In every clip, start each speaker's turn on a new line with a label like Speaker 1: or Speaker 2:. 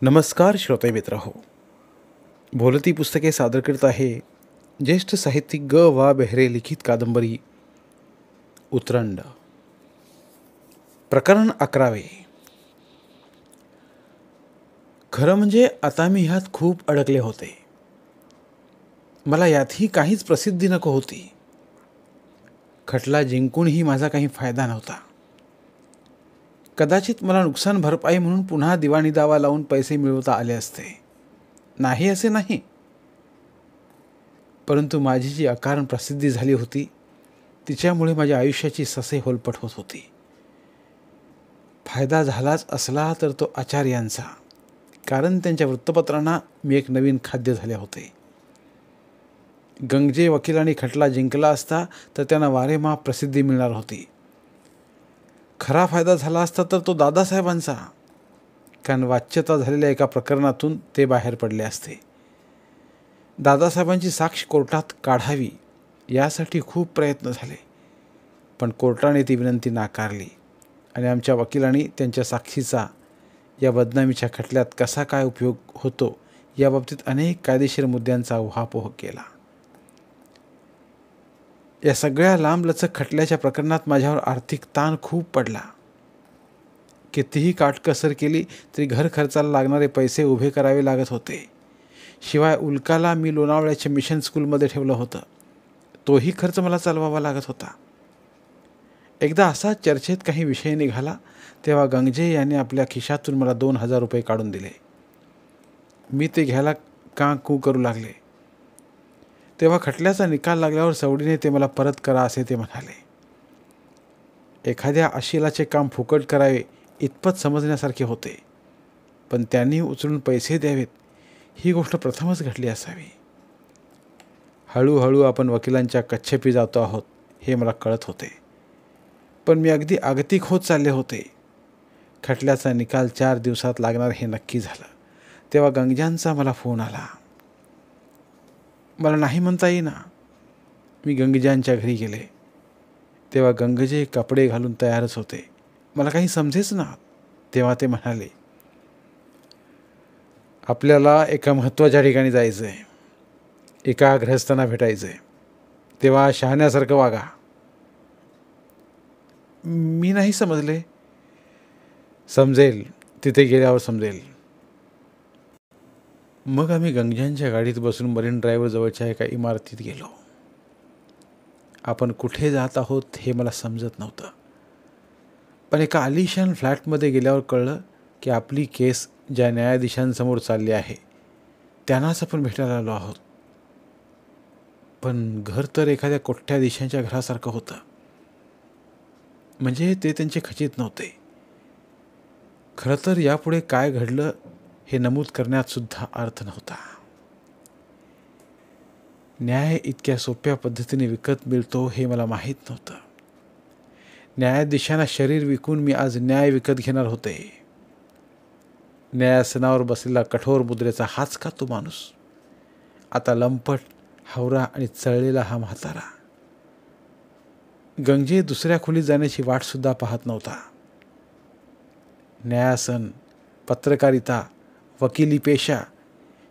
Speaker 1: नमस्कार श्रोते मित्रहो. बोलती पुस्तके सादर करत आहे ज्येष्ठ साहित्यिक ग. बेहरे लिखित कादंबरी उतरंड. प्रकरण 11. खरं म्हणजे आता मी ह्यात खूप अडकले होते. मला यातही काहीच प्रसिद्धी नको होती. खटला जिंकूनही माझा काही फायदा नव्हता. कदाचित मला नुकसान भरपाई म्हणून पुन्हा दिवाणी दावा लावून पैसे मिळवता आले असते. नाही असे नाही, परंतु माझी जी अकारण प्रसिद्धी झाली होती तिच्यामुळे माझ्या आयुष्याची ससे होलपट होत होती. फायदा झालाच असला तर तो आचार्यांचा, कारण त्यांच्या वृत्तपत्रांना मी एक नवीन खाद्य झाले होते. गंगजे वकिलांनी खटला जिंकला असता तर त्यांना वारेमाप प्रसिद्धी मिळणार होती. खरा फायदा झाला असता तर तो दादासाहेबांचा, कारण वाच्यता झालेल्या एका प्रकरणातून ते बाहेर पडले असते. दादासाहेबांची साक्ष कोर्टात काढावी यासाठी खूप प्रयत्न झाले, पण कोर्टाने ती विनंती नाकारली आणि आमच्या वकिलांनी त्यांच्या साक्षीचा या बदनामीच्या खटल्यात कसा काय उपयोग होतो याबाबतीत अनेक कायदेशीर मुद्द्यांचा उहापोह केला. या सगळ्या लांबलचक खटल्याच्या प्रकरणात माझ्यावर आर्थिक ताण खूप पडला. कितीही काटकसर केली तरी घर खर्चाला लागणारे पैसे उभे करावे लागत होते. शिवाय उल्काला मी लोणावळ्याच्या मिशन स्कूलमध्ये ठेवलं होतं, तोही खर्च मला चालवावा लागत होता. एकदा असा चर्चेत काही विषय निघाला तेव्हा गंगजे यांनी आपल्या खिशातून मला 2,000 रुपये काढून दिले. मी ते घ्यायला काकू करू लागले. तेव्हा खटल्याचा निकाल लागल्यावर सवडीने ते मला परत करा असे ते म्हणाले. एखाद्या अशिलाचे काम फुकट करावे इतपत समजण्यासारखे होते, पण त्यांनी उचलून पैसे द्यावेत ही गोष्ट प्रथमच घडली असावी. हळूहळू आपण वकिलांच्या कच्छेपी जातो आहोत हे मला कळत होते, पण मी अगदी आगतिक होत चालले होते. खटल्याचा निकाल 4 दिवसात लागणार हे नक्की झालं तेव्हा गंगजांचा मला फोन आला. मला नाही म्हणता येईना. मी गंगजांच्या घरी गेले तेव्हा गंगजे कपडे घालून तयारच होते. मला काही समजेच ना. तेव्हा ते म्हणाले, आपल्याला एका महत्त्वाच्या ठिकाणी जायचं आहे, एका गृहस्थांना भेटायचं आहे, तेव्हा शहाण्यासारखं वागा. मी नाही समजले. समजेल, तिथे गेल्यावर समजेल. मग आम्ही गंगजांच्या गाडीत बसून मरीन ड्राईव्ह जवळच्या एका इमारतीत गेलो. आपण कुठे जात आहोत हे मला समजत नव्हतं, पण एका आलिशान फ्लॅटमध्ये गेल्यावर कळलं की आपली केस ज्या न्यायाधीशांसमोर चालली आहे त्यांनाच आपण भेटायला आलो आहोत. पण घर तर एखाद्या कोट्याधीशांच्या घरासारखं होतं. म्हणजे ते त्यांचे खचित नव्हते. खरं तर यापुढे काय घडलं हे नमूद करण्यात सुद्धा अर्थ नव्हता. न्याय इतक्या सोप्या पद्धतीने विकत मिळतो हे मला माहीत नव्हतं. न्यायाधीशांना शरीर विकून मी आज न्याय विकत घेणार होते. न्यायासनावर बसलेला कठोर मुद्रेचा हाच का तो माणूस? आता लंपट, हावरा आणि चळलेला हा म्हातारा. गंगजे दुसऱ्या खोलीत जाण्याची वाटसुद्धा पाहत नव्हता. न्यायासन, पत्रकारिता, वकिली पेशा,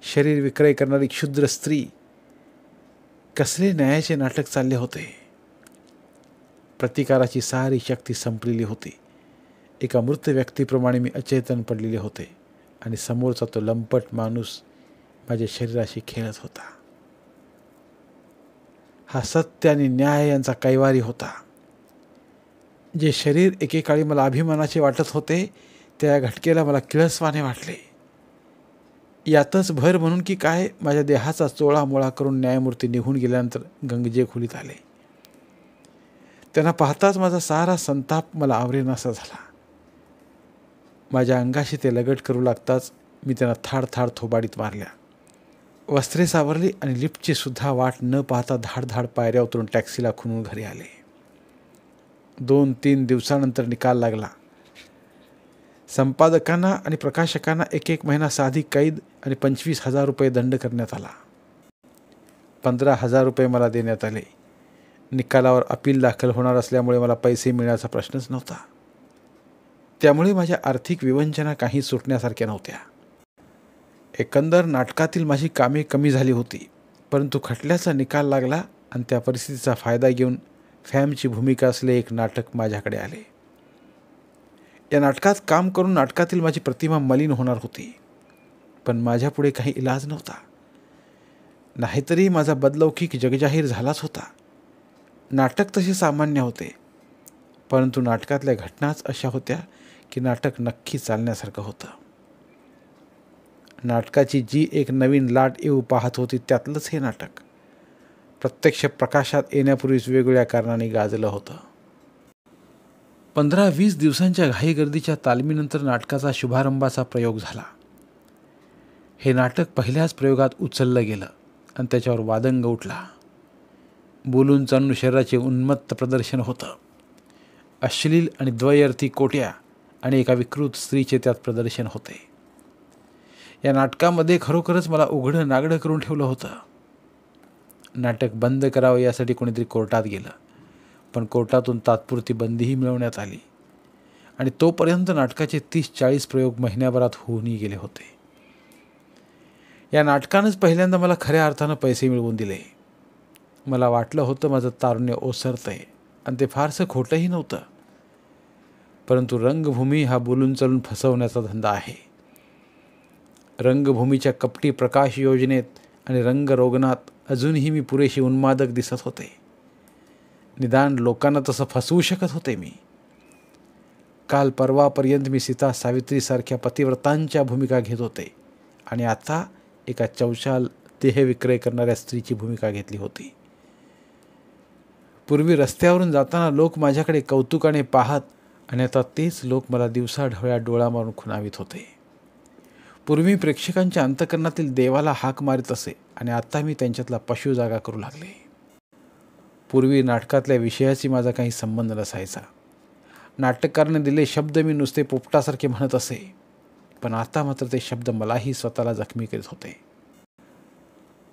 Speaker 1: शरीर विक्रय करणारी क्षुद्र स्त्री, कसले न्यायाचे नाटक चालले होते. प्रतिकाराची सारी शक्ती संपलेली होती. एका मृत व्यक्तीप्रमाणे मी अचेतन पडलेले होते आणि समोरचा तो लंपट माणूस माझ्या शरीराशी खेळत होता. हा सत्य आणि न्याय यांचा कैवारी होता. जे शरीर एकेकाळी मला अभिमानाचे वाटत होते त्या घटकेला मला किळसवाने वाटले. यातच भर म्हणून की काय माझ्या देहाचा चोळामोळा करून न्यायमूर्ती निघून गेल्यानंतर गंगजे खोलीत आले. त्यांना पाहताच माझा सारा संताप मला आवरेनासा झाला. माझ्या अंगाशी ते लगट करू लागताच मी त्यांना थाड थाड थोबाडीत मारल्या. वस्त्रे सावरली आणि लिफ्टची सुद्धा वाट न पाहता धाड पायऱ्या उतरून टॅक्सीला खुनून घरी आले. 2-3 दिवसानंतर निकाल लागला. संपादकांना आणि प्रकाशकांना 1 महिना साधी कैद आणि 25,000 रुपये दंड करण्यात आला. 15,000 रुपये मला देण्यात आले. निकालावर अपील दाखल होणार असल्यामुळे मला पैसे मिळण्याचा प्रश्नच नव्हता. त्यामुळे माझ्या आर्थिक विवंचना काही सुटण्यासारख्या नव्हत्या. एकंदर नाटकातील माझी कामे कमी झाली होती, परंतु खटल्याचा निकाल लागला आणि त्या परिस्थितीचा फायदा घेऊन फॅमची भूमिका असले एक नाटक माझ्याकडे आले. या नाटकात काम करून नाटकातील माझी प्रतिमा मलिन होणार होती, पण माझ्यापुढे काही इलाज नव्हता. नाहीतरी माझा बदलौकिक जगजाहीर झालाच होता. नाटक तसे सामान्य होते, परंतु नाटकातल्या घटनाच अशा होत्या की नाटक नक्की चालण्यासारखं होतं. नाटकाची जी एक नवीन लाट येऊ पाहत होती त्यातलंच हे नाटक प्रत्यक्ष प्रकाशात येण्यापूर्वीच वेगवेगळ्या कारणाने गाजलं होतं. 15-20 दिवसांच्या घाईगर्दीच्या तालमीनंतर नाटकाचा शुभारंभाचा प्रयोग झाला. हे नाटक पहिल्याच प्रयोगात उचललं गेलं आणि त्याच्यावर वादंग उठला. बोलून चालून शरीराचे उन्मत्त प्रदर्शन होतं. अश्लील आणि द्वयर्थी कोट्या आणि एका विकृत स्त्रीचे त्यात प्रदर्शन होते. या नाटकामध्ये खरोखरच मला उघडं नागडं करून ठेवलं होतं. नाटक बंद करावं यासाठी कोणीतरी कोर्टात गेलं, पण कोर्टातून तात्पुरती बंदीही मिळवण्यात आली आणि तोपर्यंत नाटकाचे 30-40 प्रयोग महिन्याभरात होऊनही गेले होते. या नाटकानंच पहिल्यांदा मला खऱ्या अर्थानं पैसे मिळवून दिले. मला वाटलं होतं माझं तारुण्य ओसरतंय आणि ते फारसं खोटंही नव्हतं. परंतु रंगभूमी हा बोलून चालून फसवण्याचा धंदा आहे. रंगभूमीच्या कपटी प्रकाश योजनेत आणि रंगरोगणात अजूनही मी पुरेशी उन्मादक दिसत होते. निदान लोकांना तसं फसवू शकत होते मी. काल परवापर्यंत मी सीता सावित्रीसारख्या पतिव्रतांच्या भूमिका घेत होते आणि आता एका चौशाल देहविक्रय करणाऱ्या स्त्रीची भूमिका घेतली होती. पूर्वी रस्त्यावरून जाताना लोक माझ्याकडे कौतुकाने पाहत आणि आता तेच लोक मला दिवसाढवळ्या डोळा मारून खुणावित होते. पूर्वी प्रेक्षकांच्या अंतःकरणातील देवाला हाक मारित असे आणि आता मी त्यांच्यातला पशु जागा करू लागले. पूर्वी नाटकातल्या विषयाशी माझा काही संबंध नसायचा. नाटककारने दिले शब्द मी नुसते पोपटासारखे म्हणत असे, पण आता मात्र ते शब्द मलाही स्वतःला जखमी करीत होते.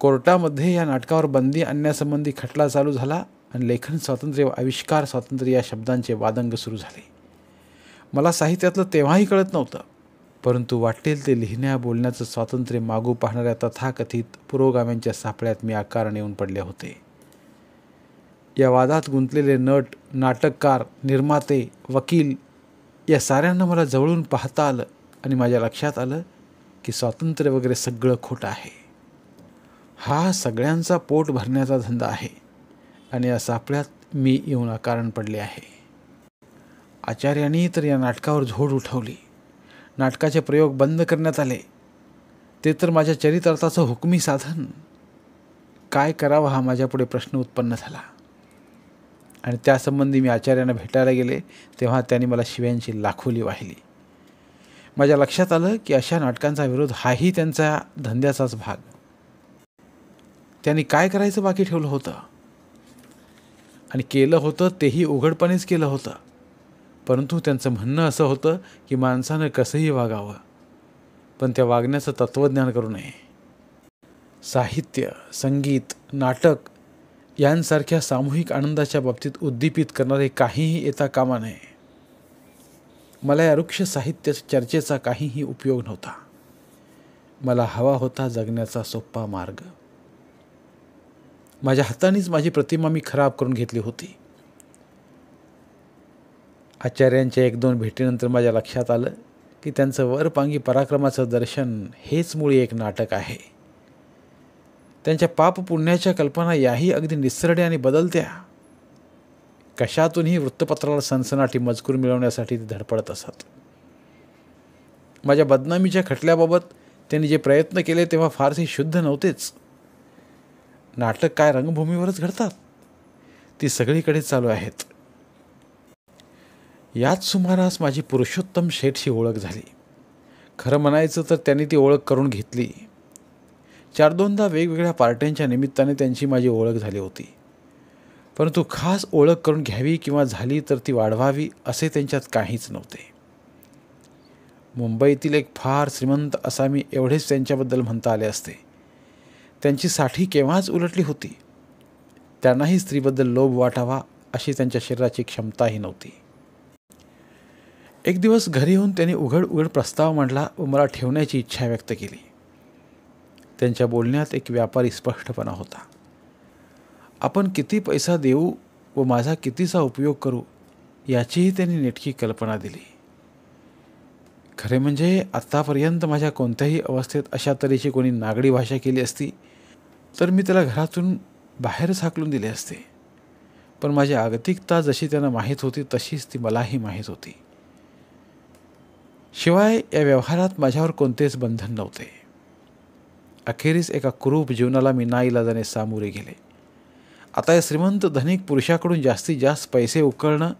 Speaker 1: कोर्टामध्ये या नाटकावर बंदी आणण्यासंबंधी खटला चालू झाला आणि लेखन स्वातंत्र्य व आविष्कार स्वातंत्र्य या शब्दांचे वादंग सुरू झाले. मला साहित्यातलं तेव्हाही कळत नव्हतं, परंतु वाटेल ते लिहिण्या बोलण्याचं स्वातंत्र्य मागू पाहणाऱ्या तथाकथित पुरोगाम्यांच्या सापळ्यात मी आकाराने येऊन पडले होते. या वादात गुंतलेले नट, नाटककार, निर्माते, वकील या साऱ्यांना मला जवळून पाहता आलं आणि माझ्या लक्षात आलं की स्वातंत्र्य वगैरे सगळं खोटं आहे. हा सगळ्यांचा पोट भरण्याचा धंदा आहे आणि या सापळ्यात मी येऊन अकारण पडले आहे. आचार्यांनी तर या नाटकावर झोड उठवली. नाटकाचे प्रयोग बंद करण्यात आले. ते तर माझ्या चरितार्थाचं हुकमी साधन. काय करावं हा माझ्यापुढे प्रश्न उत्पन्न झाला आणि त्यासंबंधी मी आचार्यांना भेटायला गेले तेव्हा त्यांनी मला शिव्यांची लाखोली वाहिली. माझ्या लक्षात आलं की अशा नाटकांचा विरोध हाही त्यांचा धंद्याचाच भाग. त्यांनी काय करायचं बाकी ठेवलं होतं आणि केलं होतं तेही उघडपणेच केलं होतं. परंतु त्यांचं म्हणणं असं होतं की माणसानं कसंही वागावं, पण त्या वागण्याचं तत्त्वज्ञान करू नये. साहित्य, संगीत, नाटक यांसारख्या सामूहिक आनंदाच्या बाबतीत उद्दीपित करणारे काहीही येता कामा नये. मला या वृक्ष साहित्य चर्चेचा काहीही उपयोग नव्हता. मला हवा होता जगण्याचा सोपा मार्ग. माझ्या हातानेच माझी प्रतिमा मी खराब करून घेतली होती. आचार्यांच्या 1-2 भेटीनंतर माझ्या लक्षात आलं की त्यांचं वरपांगी पराक्रमाचं दर्शन हेच मुळी एक नाटक आहे. त्यांच्या पाप पुण्याच्या कल्पना याही अगदी निसरड्या आणि बदलत्या. कशातूनही वृत्तपत्राला सनसनाटी मजकूर मिळवण्यासाठी ते धडपडत असत. माझ्या बदनामीच्या खटल्याबाबत त्यांनी जे प्रयत्न केले तेव्हा फारसे शुद्ध नव्हतेच. नाटक काय रंगभूमीवरच घडतात, ती सगळीकडेच चालू आहेत. याच सुमारास माझी पुरुषोत्तम शेठशी ओळख झाली. खरं म्हणायचं तर त्यांनी ती ओळख करून घेतली. 4-2दा वेगवेगळ्या पार्ट्यांच्या निमित्ताने त्यांची माझी ओळख झाली होती, परंतु खास ओळख करून घ्यावी किंवा झाली तर ती वाढवावी असे त्यांच्यात काहीच नव्हते. मुंबईतील एक फार श्रीमंत असा मी एवढेच त्यांच्याबद्दल म्हणता आले असते. त्यांची साठी केव्हाच उलटली होती. त्यांनाही स्त्रीबद्दल लोभ वाटावा अशी त्यांच्या शरीराची क्षमताही नव्हती. एक दिवस घरी येऊन त्यांनी उघड प्रस्ताव मांडला व मला ठेवण्याची इच्छा व्यक्त केली. त्यांच्या बोलण्यात एक व्यापारी स्पष्टपणा होता. आपण किती पैसा देऊ व माझा कितीचा उपयोग करू याचीही त्यांनी नेटकी कल्पना दिली. खरे म्हणजे आत्तापर्यंत माझ्या कोणत्याही अवस्थेत अशा तऱ्हेची कोणी नागडी भाषा केली असती तर मी त्याला घरातून बाहेरच हाकलून दिले असते. पण माझी आगतिकता जशी त्यांना माहीत होती तशीच ती मलाही माहीत होती. शिवाय या व्यवहारात माझ्यावर कोणतेच बंधन नव्हते. अखेरीस एका कुरूप जीवनाला मी नाईलाजाने सामोरे गेले. आता या श्रीमंत धनिक पुरुषाकडून जास्तीत जास्त पैसे उकळणं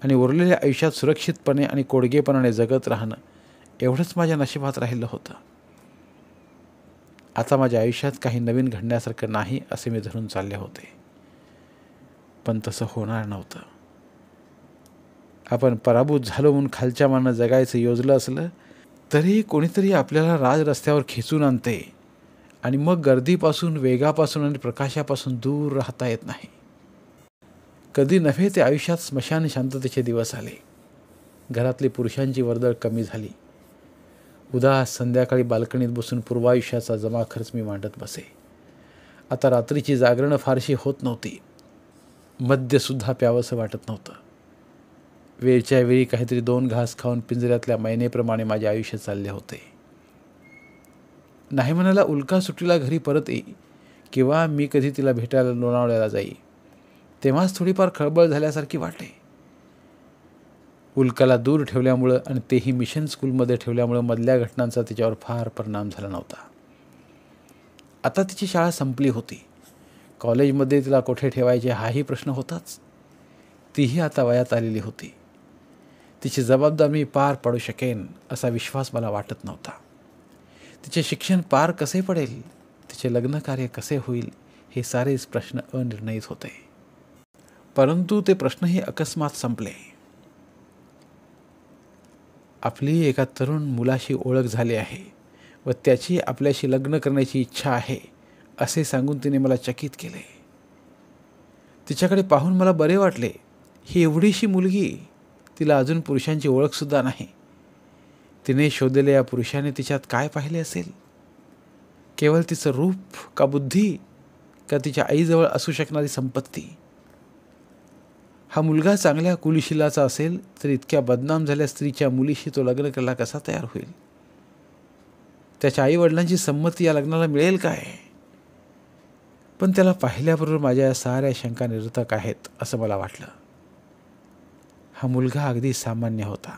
Speaker 1: आणि उरलेल्या आयुष्यात सुरक्षितपणे आणि कोडगेपणाने जगत राहणं एवढंच माझ्या नशिबात राहिलं होतं. आता माझ्या आयुष्यात काही नवीन घडण्यासारखं नाही असे मी धरून चालले होते. पण तसं होणार नव्हतं. आपण पराभूत झालो म्हणून खालच्या मानानं जगायचं योजलं असलं तरी कोणीतरी आपल्याला राजरस्त्यावर खेचून आणते आणि मग गर्दीपासून, वेगापासून आणि प्रकाशापासून दूर राहता येत नाही. कधी नव्हे ते आयुष्यात स्मशान शांततेचे दिवस आले. घरातली पुरुषांची वर्दळ कमी झाली. उदास संध्याकाळी बाल्कनीत बसून पूर्वायुष्याचा जमा खर्च मी मांडत बसे. आता रात्रीची जागरणं फारशी होत नव्हती. मद्यसुद्धा प्यावंसं वाटत नव्हतं. वेळच्या वेळी काहीतरी 2 घास खाऊन पिंजऱ्यातल्या मैनेप्रमाणे माझे आयुष्य चालले होते. नाही म्हणायला उल्का सुट्टीला घरी परत येई किंवा मी कधी तिला भेटायला लोणावळ्याला जाई तेव्हाच थोडीफार खळबळ झाल्यासारखी वाटे. उल्काला दूर ठेवल्यामुळं आणि तेही मिशन स्कूलमध्ये ठेवल्यामुळं मधल्या घटनांचा तिच्यावर फार परिणाम झाला नव्हता. आता तिची शाळा संपली होती. कॉलेजमध्ये तिला कुठे ठेवायचे हाही प्रश्न होताच. तीही आता वयात आलेली होती. तिची जबाबदारी मी पार पाडू शकेन असा विश्वास मला वाटत नव्हता. तिचे शिक्षण पार कसे पडेल, तिचे लग्नकार्य कसे होईल हे सारेच प्रश्न अनिर्णयित होते. परंतु ते प्रश्नही अकस्मात संपले. आपली एका तरुण मुलाशी ओळख झाली आहे व त्याची आपल्याशी लग्न करण्याची इच्छा आहे असे सांगून तिने मला चकित केले. तिच्याकडे पाहून मला बरे वाटले. ही एवढीशी मुलगी, तिला अजून पुरुषांची ओळखसुद्धा नाही. तिने शोधलेल्या या पुरुषाने तिच्यात काय पाहिले असेल? केवळ तिचं रूप का बुद्धी का तिच्या आईजवळ असू शकणारी संपत्ती? हा मुलगा चांगल्या कुलशिलाचा असेल तर इतक्या बदनाम झाल्या स्त्रीच्या मुलीशी तो लग्न करायला कसा तयार होईल? त्याच्या आईवडिलांची संमती या लग्नाला मिळेल काय? पण त्याला पाहिल्याबरोबर माझ्या या साऱ्या शंका निरर्थक आहेत असं मला वाटलं. हा मुलगा अगदी सामान्य होता.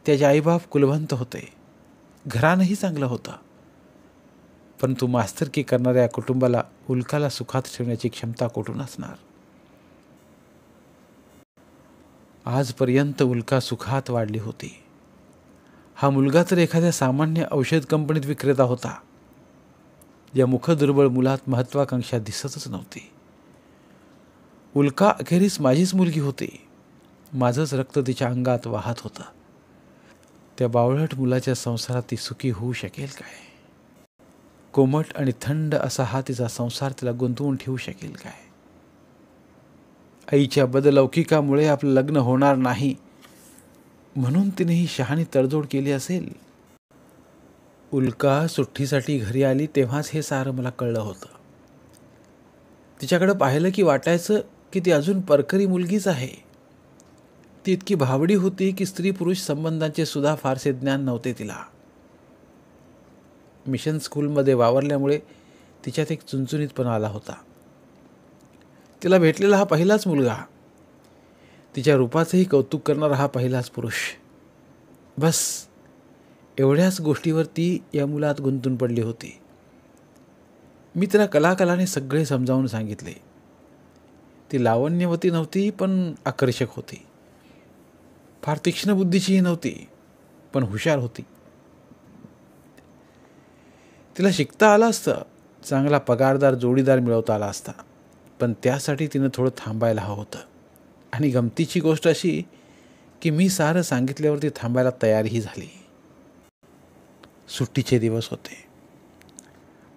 Speaker 1: त्याचे आईबाप कुलवंत होते. घरानंही चांगलं होतं. परंतु मास्तरकी करणाऱ्या कुटुंबाला उल्काला सुखात ठेवण्याची क्षमता कुठून असणार? आजपर्यंत उल्का सुखात वाढली होती. हा मुलगा तर एखाद्या सामान्य औषध कंपनीत विक्रेता होता. या मुखदुर्बळ मुलात महत्वाकांक्षा दिसतच नव्हती. उल्का अखेरीस माझीच मुलगी होती. माझंच रक्त तिच्या अंगात वाहत होतं. त्या बावळट मुलाच्या संसारात ती सुखी होऊ शकेल काय? कोमट आणि थंड असा हा तिचा संसार तिला गुंतवून ठेवू शकेल काय? आईच्या बदलौकिकामुळे आपलं लग्न होणार नाही म्हणून तिने ही शहाणी तडजोड केली असेल. उल्का सुट्टीसाठी घरी आली तेव्हाच हे सारं मला कळलं होतं. तिच्याकडं पाहिलं की वाटायचं की ती अजून परकरी मुलगीच आहे. ती इतकी भावडी होती की स्त्री पुरुष संबंधांचे सुद्धा फारसे ज्ञान नव्हते तिला. मिशन स्कूलमध्ये वावरल्यामुळे तिच्यात एक चुणचुणीतपणा आला होता. तिला भेटलेला हा पहिलाच मुलगा, तिच्या रूपाचंही कौतुक करणारा हा पहिलाच पुरुष. बस एवढ्याच गोष्टीवर ती या मुलात गुंतून पडली होती. मी तिला कलाकलाने सगळे समजावून सांगितले. ती लावण्यवती नव्हती पण आकर्षक होती. फार तीक्ष्ण बुद्धीचीही नव्हती पण हुशार होती. तिला शिकता आलं असतं, चांगला पगारदार जोडीदार मिळवता आला असता, पण त्यासाठी तिनं थोडं थांबायला हवं होतं. आणि गमतीची गोष्ट अशी की मी सारं सांगितल्यावर ती थांबायला तयारही झाली. सुट्टीचे दिवस होते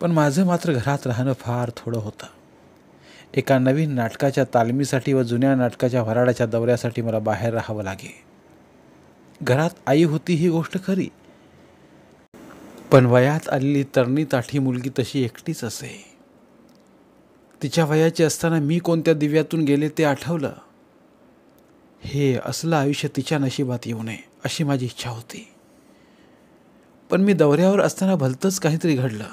Speaker 1: पण माझं मात्र घरात राहणं फार थोडं होतं. एका नवीन नाटकाच्या तालमीसाठी व जुन्या नाटकाच्या वराडाच्या दौऱ्यासाठी मला बाहेर राहावं लागे. घरात आई होती ही गोष्ट खरी, पण वयात आलेली तरणी ताठी मुलगी तशी एकटीच असे. तिच्या वयाची असताना मी कोणत्या दिव्यातून गेले ते आठवलं. हे असलं आयुष्य तिच्या नशिबात येऊ नये अशी माझी इच्छा होती. पण मी दौऱ्यावर असताना भलतंच काहीतरी घडलं.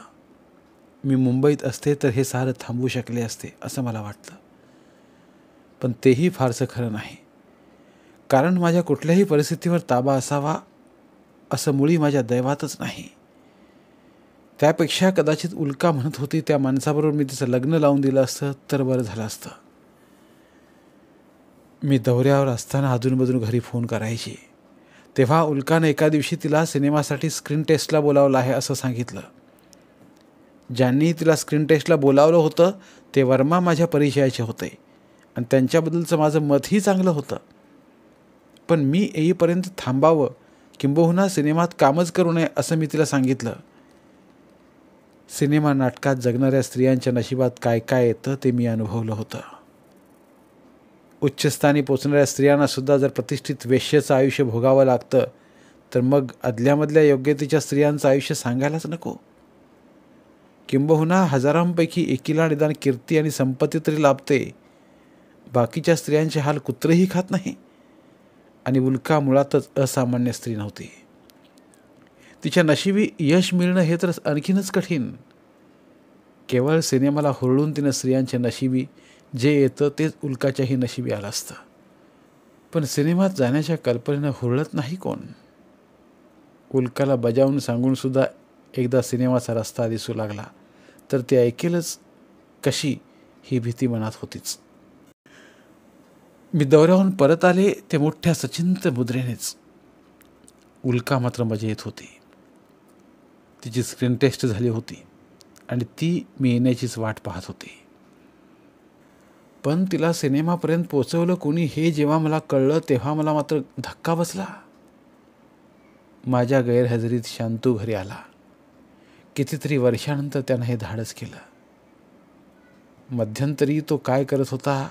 Speaker 1: मी मुंबईत असते तर हे सारं थांबवू शकले असते असं मला वाटलं. पण तेही फारसं खरं नाही, कारण माझ्या कुठल्याही परिस्थितीवर ताबा असावा असं मुळी माझ्या दैवातच नाही. त्यापेक्षा कदाचित उल्का म्हणत होती त्या माणसाबरोबर मी तिचं लग्न लावून दिलं असतं तर बरं झालं असतं. मी दौऱ्यावर असताना अधूनमधून घरी फोन करायची, तेव्हा उल्कानं एका दिवशी तिला सिनेमासाठी स्क्रीन टेस्टला बोलावलं आहे असं सांगितलं. ज्यांनी तिला स्क्रीन टेस्टला बोलावलं होतं ते वर्मा माझ्या परिचयाचे होते आणि त्यांच्याबद्दलचं माझं मतही चांगलं होतं. पण मी येईपर्यंत थांबावं, किंबहुना सिनेमात कामच करू नये असं मी तिला सांगितलं. सिनेमा नाटकात जगणाऱ्या स्त्रियांच्या नशिबात काय काय येतं ते मी अनुभवलं होतं. उच्चस्थानी पोचणाऱ्या स्त्रियांनासुद्धा जर प्रतिष्ठित वेश्येचं आयुष्य भोगावं लागतं तर मग अदल्यामधल्या योग्यतेच्या स्त्रियांचं आयुष्य सांगायलाच नको. किंबहुना हजारांपैकी एकीला निदान कीर्ती आणि संपत्ती तरी लाभते. बाकीच्या स्त्रियांचे हाल कुत्रेही खात नाही. आणि उल्का मुळातच असामान्य स्त्री नव्हती. तिच्या नशिबी यश मिळणं हे तर आणखीनच कठीण. केवळ सिनेमाला हुरळून तिनं स्त्रियांच्या नशिबी जे येतं तेच उल्काच्याही नशिबी आलं असतं. पण सिनेमात जाण्याच्या कल्पनेनं हुरळत नाही कोण. उल्काला बजावून सांगूनसुद्धा एकदा सिनेमाचा रस्ता दिसू लागला तर ती ऐकेलच कशी ही भीती मनात होतीच. मी दौऱ्याहून परत आले ते मोठ्या सचिंत मुद्रेनेच. उल्का मात्र मजा येत होती. तिची स्क्रीन टेस्ट झाली होती आणि ती मी येण्याचीच वाट पाहत होती. पण तिला सिनेमापर्यंत पोचवलं कोणी हे जेव्हा मला कळलं तेव्हा मला मात्र धक्का बसला. माझ्या गैरहजेरीत शांतू घरी आला. कितीतरी वर्षानंतर त्यानं हे धाडस केलं. मध्यंतरी तो काय करत होता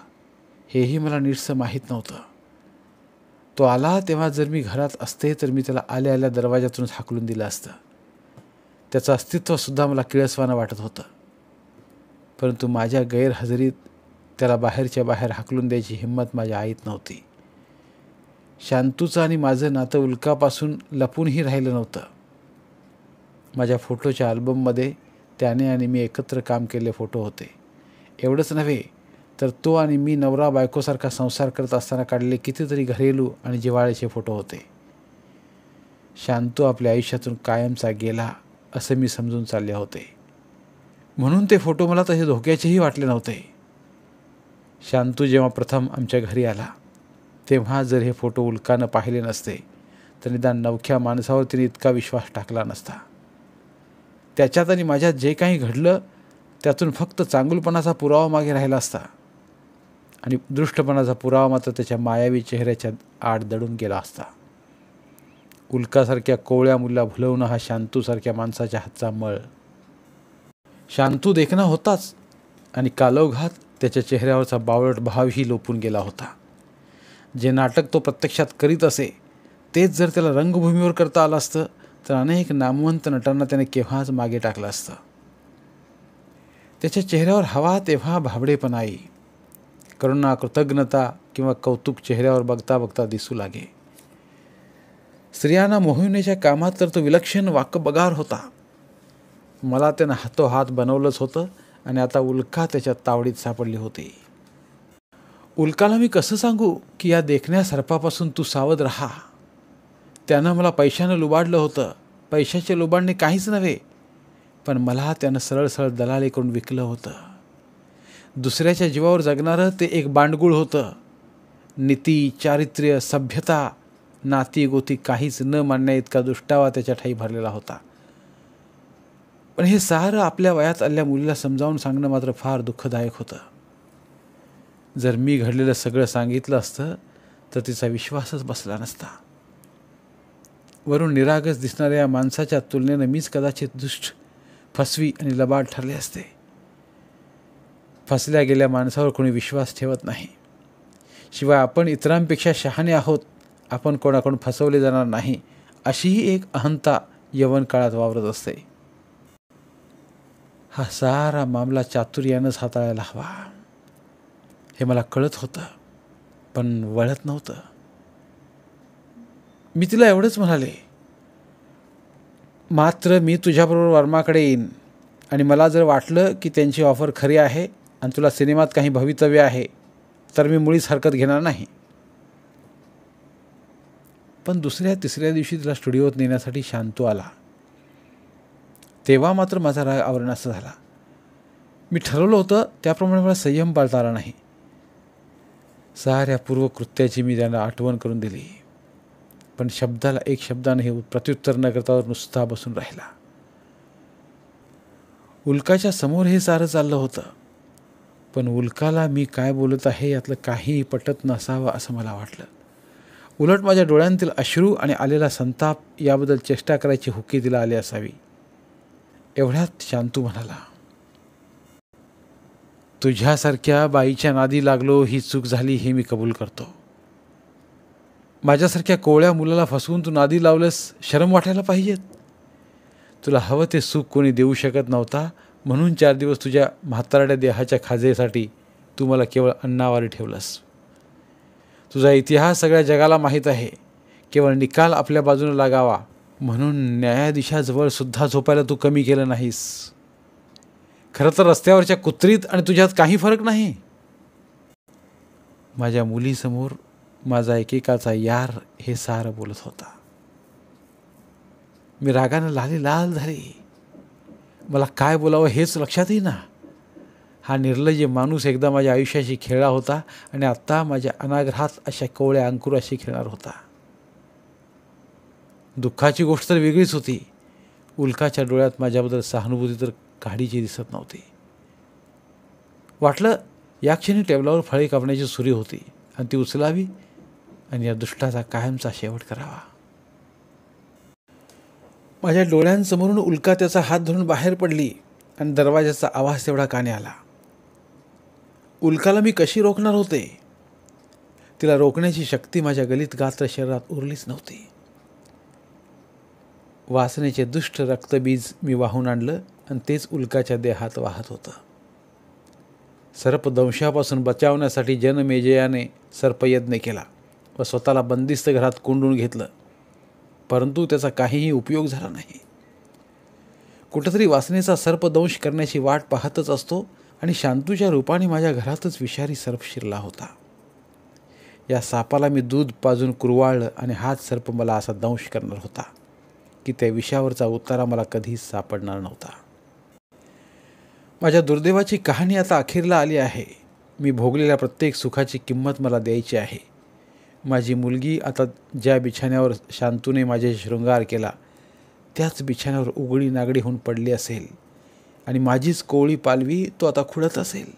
Speaker 1: हेही मला नीटसं माहीत नव्हतं. तो आला तेव्हा जर मी घरात असते तर मी त्याला आल्या आल्या दरवाजातूनच हाकलून दिलं असतं. त्याचं अस्तित्वसुद्धा मला किळसवानं वाटत होतं. परंतु माझ्या गैरहजेरीत त्याला बाहेरच्या बाहेर हाकलून द्यायची हिंमत माझ्या आईत नव्हती. शांतूचं आणि माझं नातं उल्कापासून लपूनही राहिलं नव्हतं. माझ्या फोटोच्या अल्बममध्ये त्याने आणि मी एकत्र काम केलेले फोटो होते. एवढंच नव्हे तर तो आणि मी नवरा बायकोसारखा संसार करत असताना काढलेले कितीतरी घरेलू आणि जिव्हाळ्याचे फोटो होते. शांतू आपल्या आयुष्यातून कायमचा गेला असं मी समजून चालले होते. म्हणून ते फोटो मला तसे धोक्याचेही वाटले नव्हते. शांतू जेव्हा प्रथम आमच्या घरी आला तेव्हा जर हे फोटो उल्कानं पाहिले नसते तर निदान नवख्या माणसावर तिने इतका विश्वास टाकला नसता. त्याच्यात आणि माझ्यात जे काही घडलं त्यातून फक्त चांगुलपणाचा पुरावा मागे राहिला असता आणि दृष्टपणाचा पुरावा मात्र त्याच्या मायावी चेहऱ्याच्या आड दडून गेला असता. उल्कासारख्या कोवळ्या मुलीला भुलवणं हा शांतूसारख्या माणसाच्या हातचा मळ. शांतू देखणा होताच आणि कालौघात त्याच्या चेहऱ्यावरचा बावळट भावही लोपून गेला होता. जे नाटक तो प्रत्यक्षात करीत असे तेच जर त्याला रंगभूमीवर करता आलं असतं तर अनेक नामवंत नटांना त्याने केव्हाच मागे टाकलं असतं. त्याच्या चेहऱ्यावर हवा तेव्हा भाबडेपणा येई, करुणा, कृतज्ञता किंवा कौतुक चेहऱ्यावर बघता बघता दिसू लागे. स्त्रियांना मोहिनीच्या कामात तर तो विलक्षण वाकबगार होता. मला त्यानं हातोहात बनवलंच होतं आणि आता उल्का त्याच्या तावडीत सापडली होती. उल्काला मी कसं सांगू की या देखण्या सर्पापासून तू सावध राहा. त्यानं मला पैशानं लुबाडलं होतं. पैशाचे लुबाडणे काहीच नव्हे, पण मला त्यानं सरळ सरळ दलाली करून विकलं होतं. दुसऱ्याच्या जीवावर जगणारं ते एक बांडगुळ होतं. नीती, चारित्र्य, सभ्यता, नाती गोती काहीच न मानण्या इतका दुष्टावा त्याच्या ठाई भरलेला होता. पण हे सारं आपल्या वयात आलेल्या मुलीला समजावून सांगणं मात्र फार दुःखदायक होतं. जर मी घडलेलं सगळं सांगितलं असतं तर तिचा विश्वासच बसला नसता. वरून निरागस दिसणाऱ्या या माणसाच्या तुलनेनं मीच कदाचित दुष्ट, फसवी आणि लबाड ठरले असते. फसल्या गेल्या माणसावर कोणी विश्वास ठेवत नाही. शिवाय आपण इतरांपेक्षा शहाणे आहोत, आपण कोणाकडून फसवले जाणार नाही, अशीही एक अहंता यवन काळात वावरत असते. हा सारा मामला चातुर्यानंच हाताळायला हवा हे मला कळत होतं, पण वळत नव्हतं. मी तिला एवढंच म्हणाले, मात्र मी तुझ्याबरोबर वर्माकडे येईन आणि मला जर वाटलं की त्यांची ऑफर खरी आहे आणि तुला सिनेमात काही भवितव्य आहे तर मी मुळीच हरकत घेणार नाही. पण दुसऱ्या तिसऱ्या दिवशी तिला स्टुडिओत नेण्यासाठी शांतू आला. तेव्हा मात्र माझा राग आवरणासा झाला. मी ठरवलं होतं त्याप्रमाणे मला संयम पाळता आला नाही. साऱ्या पूर्वकृत्याची मी त्यांना आठवण करून दिली, पण शब्दाला एक शब्दाने प्रत्युत्तर न करता नुसता बसून राहिला. उल्काच्या समोर हे सारं चाललं होतं, पण उल्काला मी काय बोलत आहे यातलं काहीही पटत नसावं असं मला वाटलं. उलट माझ्या डोळ्यांतील अश्रू आणि आलेला संताप याबद्दल चेष्टा करायची हुकी तिला आली असावी. एवढ्यात शांतू म्हणाला, तुझ्यासारख्या बाईच्या नादी लागलो ही चूक झाली हे मी कबूल करतो. माझ्यासारख्या कोवळ्या मुलाला फसवून तू नादी लावलंस, शरम वाटायला पाहिजेत. तुला हवं ते सुख कोणी देऊ शकत नव्हता, म्हणून 4 दिवस तुझ्या म्हातारड्या देहाच्या खाजेसाठी तू मला केवळ अन्नावारी ठेवलंस. तुझा इतिहास सगळ्या जगाला माहीत आहे. केवळ निकाल आपल्या बाजूने लागावा म्हणून न्यायाधीशाजवळ सुद्धा झोपायला तू कमी केलं नाहीस. खरं तर रस्त्यावरच्या कुत्रीत आणि तुझ्यात काही फरक नाही. माझ्या मुलीसमोर माझा एकेकाचा यार हे सारं बोलत होता. मी रागानं लाल झाली. मला काय बोलावं हेच लक्षात येईना. हा निर्लज्ज माणूस एकदा माझ्या आयुष्याशी खेळला होता आणि आत्ता माझ्या अनाग्रहात अशा कोवळ्या अंकुराशी खेळणार होता. दुःखाची गोष्ट तर वेगळीच होती. उल्काच्या डोळ्यात माझ्याबद्दल सहानुभूती तर काडीची दिसत नव्हती. वाटलं या क्षणी टेबलावर फळे कापण्याची सुरी होती आणि ती उचलावी आणि या दुष्टाचा कायमचा शेवट करावा. माझ्या डोळ्यांसमोरून उल्का त्याचा हात धरून बाहेर पडली आणि दरवाजाचा आवाज तेवढा कानी आला. उल्काला मी कशी रोखणार होते? तिला रोखण्याची शक्ती माझ्या गलित गात्र शरीरात उरलीच नव्हती. वासनेचे दुष्ट रक्तबीज मी वाहून आणलं आणि तेच उल्काच्या देहात वाहत होतं. सर्पदंशापासून बचावण्यासाठी जनमेजयाने सर्पयज्ञ केला व स्वतःला बंदिस्त घरात कोंडून घेतलं, परंतु त्याचा काहीही उपयोग झाला नाही. कुठंतरी वासनेचा सर्पदंश करण्याची वाट पाहतच असतो आणि शांतूच्या रूपाने माझ्या घरातच विषारी सर्प शिरला होता. या सापाला मी दूध पाजून कुरवाळलं आणि हाच सर्प मला असा दंश करणार होता की त्या विषावरचा उतारा मला कधीच सापडणार नव्हता. माझ्या दुर्दैवाची कहाणी आता अखेरला आली आहे. मी भोगलेल्या प्रत्येक सुखाची किंमत मला द्यायची आहे. माझी मुलगी आता ज्या बिछाण्यावर शांतूने माझे शृंगार केला त्याच बिछाण्यावर उघडी नागडी होऊन पडली असेल आणि माझीच कोवळी पालवी तो आता खुडत असेल.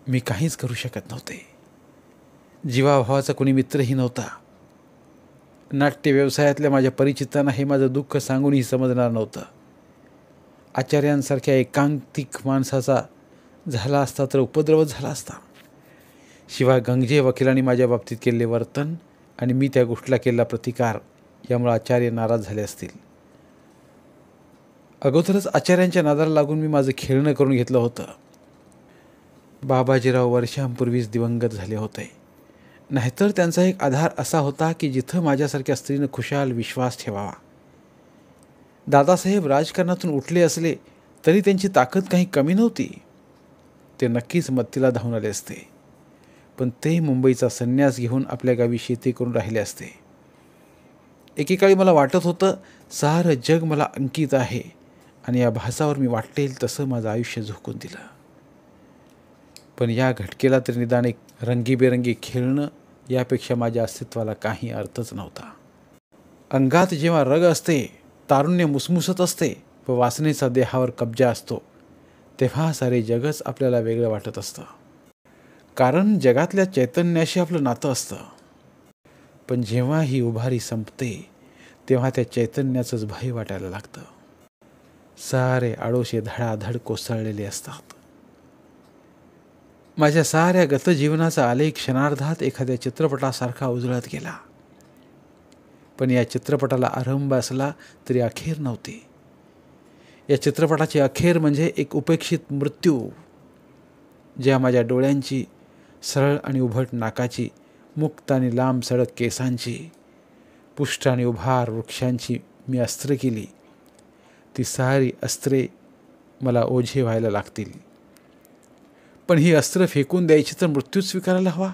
Speaker 1: मी काहीच करू शकत नव्हते. जीवाभावाचा कोणी मित्रही नव्हता. नाट्य व्यवसायातल्या माझ्या परिचितांना हे माझं दुःख सांगूनही समजणार नव्हतं. आचार्यांसारख्या एकांतिक माणसाचा झाला असता तर उपद्रवच झाला असता. शिवाय गंगजे वकिलांनी माझ्या बाबतीत केलेले वर्तन आणि मी त्या गोष्टीला केलेला प्रतिकार यामुळे आचार्य नाराज झाले असतील. अगोदरच आचार्यांच्या नादाला लागून मी माझं खेळणं करून घेतलं होतं. बाबाजीराव वर्षांपूर्वीच दिवंगत झाले होते. नाहीतर त्यांचा एक आधार असा होता की जिथं माझ्यासारख्या स्त्रीनं खुशाल विश्वास ठेवावा. दादासाहेब राजकारणातून उठले असले तरी त्यांची ताकद काही कमी नव्हती. ते नक्कीच मत्तीला धावून आले असते, पण ते मुंबईचा संन्यास घेऊन आपल्या गावी शेती करून राहिले असते. एकेकाळी मला वाटत होतं सारं जग मला अंकित आहे आणि या भासावर मी वाटेल तसं माझं आयुष्य झोकून दिलं. पण या घटकेला तर निदान एक रंगीबेरंगी खेळणं यापेक्षा माझ्या अस्तित्वाला काही अर्थच नव्हता. अंगात जेव्हा रग असते, तारुण्य मुसमुसत असते व वासनेचा देहावर कब्जा असतो, तेव्हा सारे जगच आपल्याला वेगळं वाटत असतं. कारण जगातल्या चैतन्याशी आपलं नातं असतं. पण जेव्हा ही उभारी संपते तेव्हा त्या चैतन्याचंच भय वाटायला लागतं. सारे आडोशे धडाधड कोसळलेले असतात. माझ्या साऱ्या गतजीवनाचा आलेख क्षणार्धात एखाद्या चित्रपटासारखा उजळत गेला. पण या चित्रपटाला आरंभ असला तरी अखेर नव्हती. या चित्रपटाची अखेर म्हणजे एक उपेक्षित मृत्यू, ज्या माझ्या डोळ्यांची, सरळ आणि उभट नाकाची, मुक्त आणि लांब सडक केसांची, पुष्ट आणि उभार वृक्षांची मी अस्त्र केली. ती सारी अस्त्रे मला ओझे व्हायला लागतील. पण ही अस्त्र फेकून द्यायची तर मृत्यू स्वीकारायला हवा.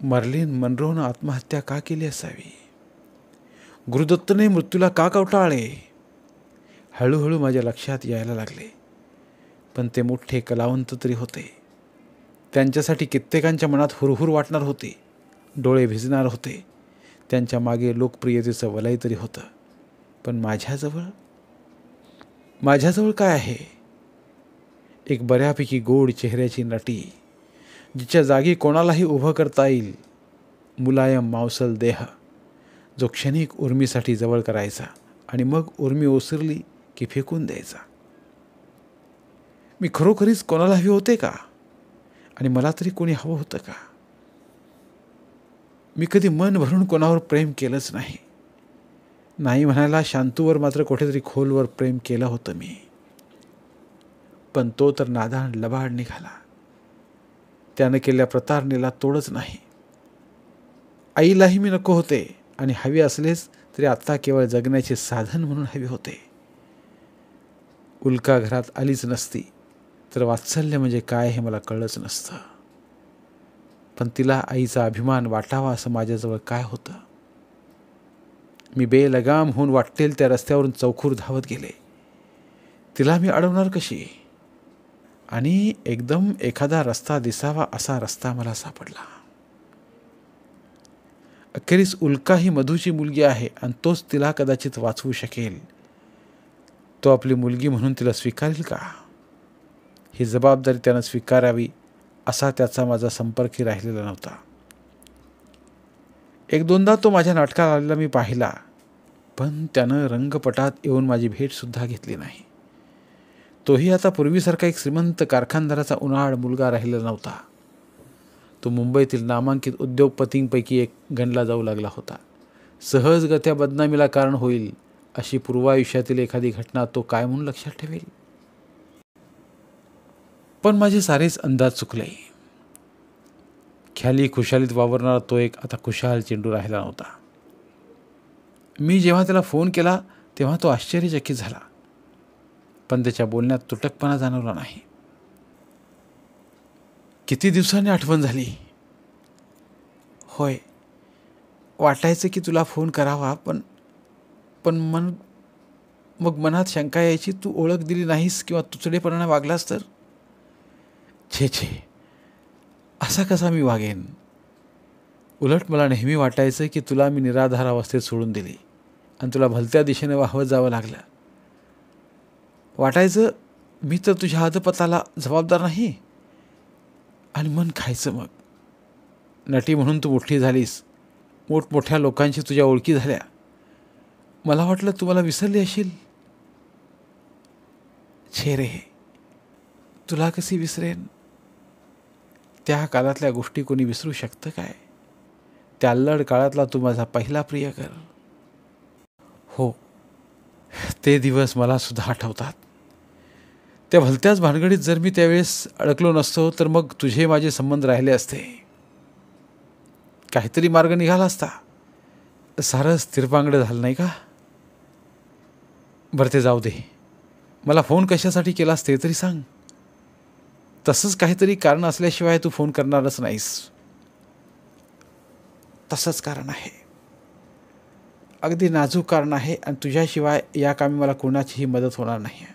Speaker 1: मर्लिन मनरोनं आत्महत्या का केली असावी? गुरुदत्तने मृत्यूला का कवटाळले? हळूहळू माझ्या लक्षात यायला लागले. पण ते मोठे कलावंत तरी होते. त्यांच्यासाठी कित्येकांच्या मनात हुरहुर वाटणार होती, डोळे भिजणार होते. त्यांच्या मागे लोकप्रियतेचं वलय तरी होतं. पण माझ्याजवळ काय आहे? एक बऱ्यापैकी गोड चेहऱ्याची नटी, जिच्या जागी कोणालाही उभं करता येईल. मुलायम मांसल देह, जो क्षणिक उर्मीसाठी जवळ करायचा आणि मग उर्मी ओसरली की फेकून द्यायचा. मी खरोखरीच कोणाला हवे होते का? आणि मला तरी कोणी हवं होतं का? मी कधी मन भरून कोणावर प्रेम केलंच नाही. नाही म्हणायला शांतूवर मात्र कुठेतरी खोलवर प्रेम केलं होतं मी. पण तो तर नादान लबाड निघाला. त्यानं केलेल्या प्रतारणेला तोडच नाही. आईलाही मी नको होते आणि हवे असलेच तरी आत्ता केवळ जगण्याचे साधन म्हणून हवे होते. उल्का घरात आलीच नसती तर वात्सल्य म्हणजे काय हे मला कळलंच नसतं. पण तिला आईचा अभिमान वाटावा असं माझ्याजवळ काय होतं? मी बेलगाम होऊन वाटेल त्या रस्त्यावरून चौखूर धावत गेले. तिला मी अडवणार कशी? आणि एकदम एखादा रस्ता दिसावा असा रस्ता मला सापडला. अखेरीस उल्का ही मधूची मुलगी आहे आणि तोच तिला कदाचित वाचवू शकेल. तो आपली मुलगी म्हणून तिला स्वीकारेल का? ही जबाबदारी त्यानं स्वीकारावी असा त्याचा माझा संपर्कही राहिलेला नव्हता. एक दोनदा तो माझ्या नाटकात आलेला मी पाहिला, पण त्यानं रंगपटात येऊन माझी भेटसुद्धा घेतली नाही. तोही आता पूर्वीसारखा एक श्रीमंत कारखानदाराचा उन्हाळ मुलगा राहिलेला नव्हता. तो मुंबईतील नामांकित उद्योगपतींपैकी एक गणला जाऊ लागला होता. सहजगत्या बदनामीला कारण होईल अशी पूर्वायुष्यातील एखादी घटना तो काय म्हणून लक्षात ठेवेल? पण माझे सारेच अंदाज चुकले. ख्याली खुशालीत वावरणारा तो एक आता खुशाल चेंडू राहिला नव्हता. मी जेव्हा त्याला फोन केला तेव्हा तो आश्चर्यचकित झाला, पण त्याच्या बोलण्यात तुटकपणा जाणवला नाही. किती दिवसांनी आठवण झाली? होय, वाटायचं की तुला फोन करावा, पण मग मनात शंका यायची, तू ओळख दिली नाहीस किंवा तुचडेपणाने वागलास तर? छे, असा कसा मी वागेन? उलट मला नेहमी वाटायचं की तुला मी निराधार अवस्थेत सोडून दिली आणि तुला भलत्या दिशेने वाहवत जावं लागलं. वाटायचं मी तर तुझ्या अधपताला जबाबदार नाही. आणि मन खायचं मग. नटी म्हणून तू मोठी झालीस, मोठमोठ्या लोकांशी तुझ्या ओळखी झाल्या. मला वाटलं तू मला विसरली असेल. छे रे, तुला कशी विसरेन? त्या काळातल्या गोष्टी कोणी विसरू शकतं काय? त्या अल्लड काळातला तू माझा पहिला प्रियकर. हो, ते दिवस मला सुद्धा आठवतात. त्या भलत्याच भानगडीत जर मी त्यावेळेस अडकलो नसतो तर मग तुझे माझे संबंध राहिले असते. काहीतरी मार्ग निघाला असता. सारंच तिरपांगडं झालं नाही का? बरं ते जाऊ दे. मला फोन कशासाठी केलास ते तरी सांग. तसंच काहीतरी कारण असल्याशिवाय तू फोन करणारच नाहीस. तसंच कारण आहे. अगदी नाजूक कारण आहे आणि तुझ्याशिवाय या कामी मला कोणाचीही मदत होणार नाही.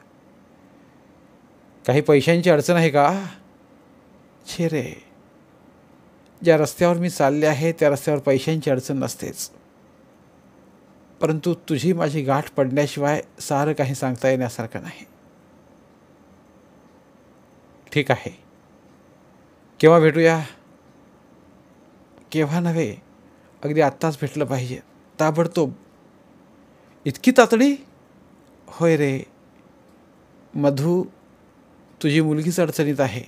Speaker 1: काही पैशांची अडचण आहे का? छे रे, ज्या रस्त्यावर मी चालले आहे त्या रस्त्यावर पैशांची अडचण नसतेच. परंतु तुझी माझी गाठ पडण्याशिवाय सारं काही सांगता येण्यासारखं नाही. ठीक आहे, केव्हा भेटूया? केव्हा नव्हे, अगदी आत्ताच भेटलं पाहिजे, ताबडतोब. इतकी तातडी? होय रे मधू, तुझी मुलगीच अडचणीत आहे.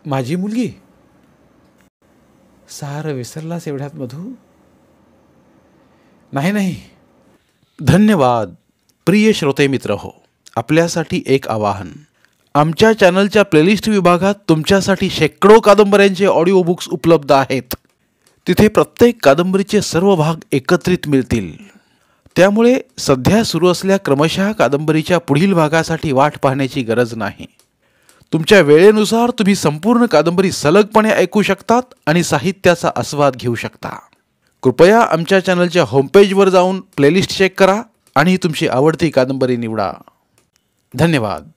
Speaker 1: माझी मुलगी? सारं विसरलास एवढ्यात मधू? नाही, धन्यवाद. प्रिय श्रोते मित्र हो, आपल्यासाठी एक आवाहन. आमच्या चॅनलच्या प्लेलिस्ट विभागात तुमच्यासाठी शेकडो कादंबऱ्यांचे ऑडिओ बुक्स उपलब्ध आहेत. तिथे प्रत्येक कादंबरीचे सर्व भाग एकत्रित मिळतील. त्यामुळे सध्या सुरू असलेल्या क्रमशः कादंबरीच्या पुढील भागासाठी वाट पाहण्याची गरज नाही. तुमच्या वेळेनुसार तुम्ही संपूर्ण कादंबरी सलगपणे ऐकू शकतात आणि साहित्याचा आस्वाद घेऊ शकता. कृपया आमच्या चॅनलच्या होमपेजवर जाऊन प्लेलिस्ट चेक करा आणि तुमची आवडती कादंबरी निवडा. धन्यवाद.